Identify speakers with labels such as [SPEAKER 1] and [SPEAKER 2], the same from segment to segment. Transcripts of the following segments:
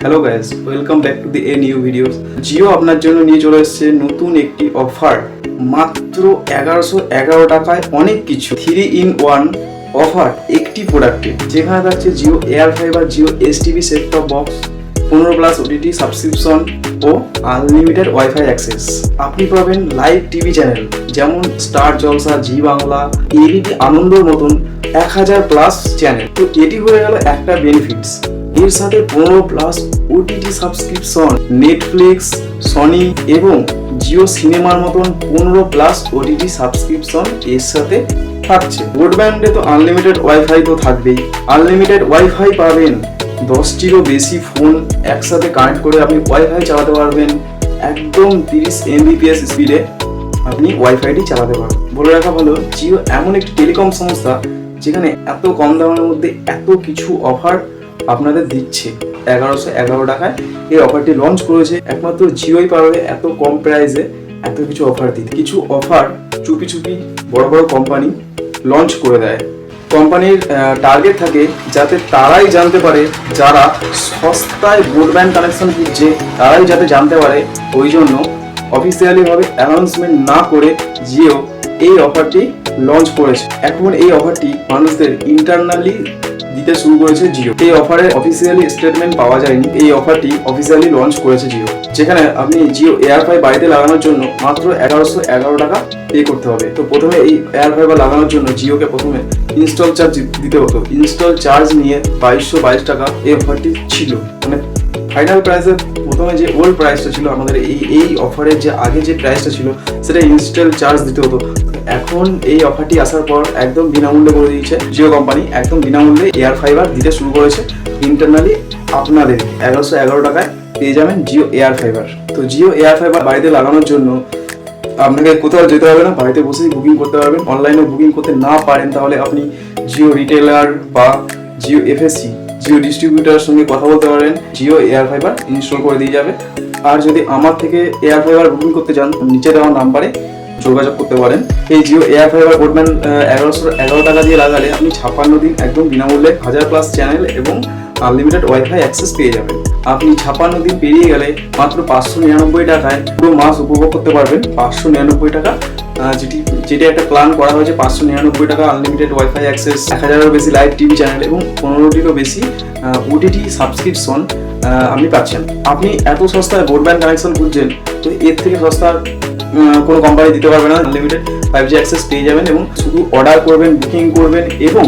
[SPEAKER 1] Hello guys, welcome back to the a new videos. Jio আপনার জন্য নিয়ে চলে এসেছে নতুন একটি অফার। মাত্র 1111 টাকায় অনেক কিছু 3-in-1 অফার একটি প্রোডাক্টে, যেখানে থাকছে Jio Air Fiber, Jio STV set top box, 15+ OTT subscription ও আনলিমিটেড ওয়াইফাই অ্যাক্সেস। আপনি পাবেন লাইভ টিভি চ্যানেল যেমন Star Jalsha, Zee Bangla, ABP আনন্দর মতন 1000+ চ্যানেল। তো এটি হয়ে গেল একটা বেনিফিটস। এর সাথে 15+ ওটিটি সাবস্ক্রিপশন, নেটফ্লিক্স, সনি এবং জিও সিনেমার মতন 15+ ওটিটি সাবস্ক্রিপশন এর সাথে থাকছে। ব্রডব্যান্ডে তো আনলিমিটেড ওয়াইফাই তো থাকবেই। আনলিমিটেড ওয়াইফাই পাবেন, 10টিরও বেশি ফোন একসাথে কানেক্ট করে আপনি ওয়াইফাই চালাতে পারবেন। একদম 30 Mbps স্পিডে আপনি ওয়াইফাইটি চালাতে পারবেন। বলে রাখা ভালো, জিও এমন একটি টেলিকম সংস্থা যেখানে এত কম দামের মধ্যে এত কিছু অফার আপনাদের দিচ্ছে। 1111 টাকায় এই অফারটি লঞ্চ করেছে। একমাত্র জিওই পারবে এত কম প্রাইসে এত কিছু অফার দিতে। কিছু অফার চুপি চুপি বড় বড় কোম্পানি লঞ্চ করে দেয়। কোম্পানির টার্গেট থাকে যাতে তারাই জানতে পারে, যারা সস্তায় ব্রডব্যান্ড কানেকশন দিচ্ছে তারাই যাতে জানতে পারে। ওই জন্য অফিসিয়ালিভাবে অ্যানাউন্সমেন্ট না করে জিও এই অফারটি লঞ্চ করেছে। এখন এই অফারটি মানুষদের ইন্টারনালি দিতে শুরু করেছে জিও। এই অফারে অফিসিয়ালি স্টেটমেন্ট পাওয়া যায়নি। এই অফারটি অফিসিয়ালি লঞ্চ করেছে জিও, যেখানে আপনি জিও এয়ার ফাইবার বাড়িতে লাগানোর জন্য মাত্র 1111 টাকা পে করতে হবে। তো প্রথমে এই এয়ার ফাইবার লাগানোর জন্য জিওকে প্রথমে ইনস্টল চার্জ দিতে হতো। ইনস্টল চার্জ নিয়ে 2222 টাকা এই অফারটি ছিল। মানে ফাইনাল প্রাইসের প্রথমে যে ওল্ড প্রাইসটা ছিল আমাদের এই অফারের যে আগে যে প্রাইসটা ছিল সেটা ইনস্টল চার্জ দিতে হতো। এখন এই অফারটি আসার পর একদম বিনামূল্যে করে দিয়েছে জিও কোম্পানি। একদম বিনামূল্যে এয়ার ফাইবার দিতে শুরু করেছে। ইন্টারনালি আপনাদের 1111 টাকায় পেয়ে যাবেন জিও এয়ার ফাইবার। তো জিও এয়ার ফাইবার বাড়িতে লাগানোর জন্য আপনাকে কোথাও যেতে হবে না, বাড়িতে বসেই বুকিং করতে পারবেন। অনলাইনে বুকিং করতে না পারেন তাহলে আপনি জিও রিটেলার বা জিও এফএসসি, জিও ডিস্ট্রিবিউটারের সঙ্গে কথা বলতে পারেন, জিও এয়ার ফাইবার ইনস্টল করে দিয়ে যাবে। আর যদি আমার থেকে এয়ার ফাইবার বুকিং করতে চান, নিচে দেওয়া নাম্বারে যোগাযোগ করতে পারেন। এই জিও এয়ার ফাইবার ব্রডব্যান্ড 1111 টাকা দিয়ে লাগালে আপনি 56 দিন একদম বিনামূল্যে 1000+ চ্যানেল এবং আনলিমিটেড ওয়াইফাই অ্যাক্সেস পেয়ে যাবেন। আপনি 56 দিন পেরিয়ে গেলে মাত্র 599 টাকায় পুরো মাস উপভোগ করতে পারবেন। 599 টাকা, যেটি একটা প্ল্যান করা হয়েছে। 599 টাকা আনলিমিটেড ওয়াইফাই অ্যাক্সেস, 1000-এরও বেশি লাইভ টিভি চ্যানেল এবং 15টিরও বেশি ওটিটি সাবস্ক্রিপশন আপনি পাচ্ছেন। আপনি এত সস্তায় ব্রডব্যান্ড কানেকশন খুঁজছেন, তো এর থেকে সস্তা কোনো কোম্পানি দিতে পারবে না। আনলিমিটেড 5G অ্যাক্সেস পেয়ে যাবেন এবং শুধু অর্ডার করবেন, বুকিং করবেন এবং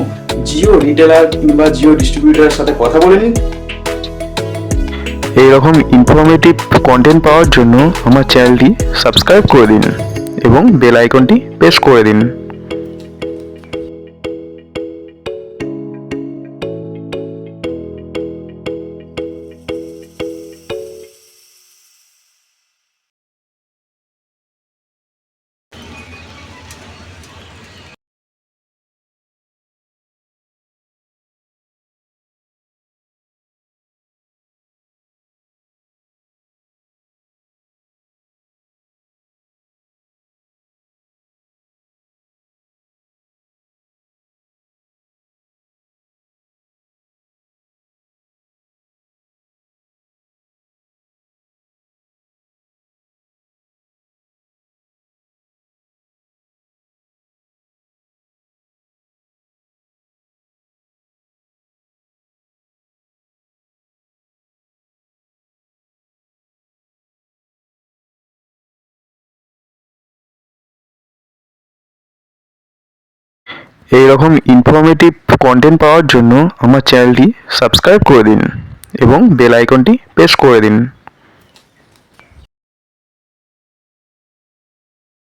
[SPEAKER 1] জিও রিটেলার কিংবা জিও ডিস্ট্রিবিউটারের সাথে কথা বলে নিন।
[SPEAKER 2] এইরকম ইনফরমেটিভ কন্টেন্ট পাওয়ার জন্য আমার চ্যানেলটি সাবস্ক্রাইব করে দিন এবং বেল আইকনটি প্রেস করে দিন। এইরকম ইনফরমেটিভ কন্টেন্ট পাওয়ার জন্য আমার চ্যানেলটি সাবস্ক্রাইব করে দিন এবং বেল আইকনটি প্রেস করে দিন।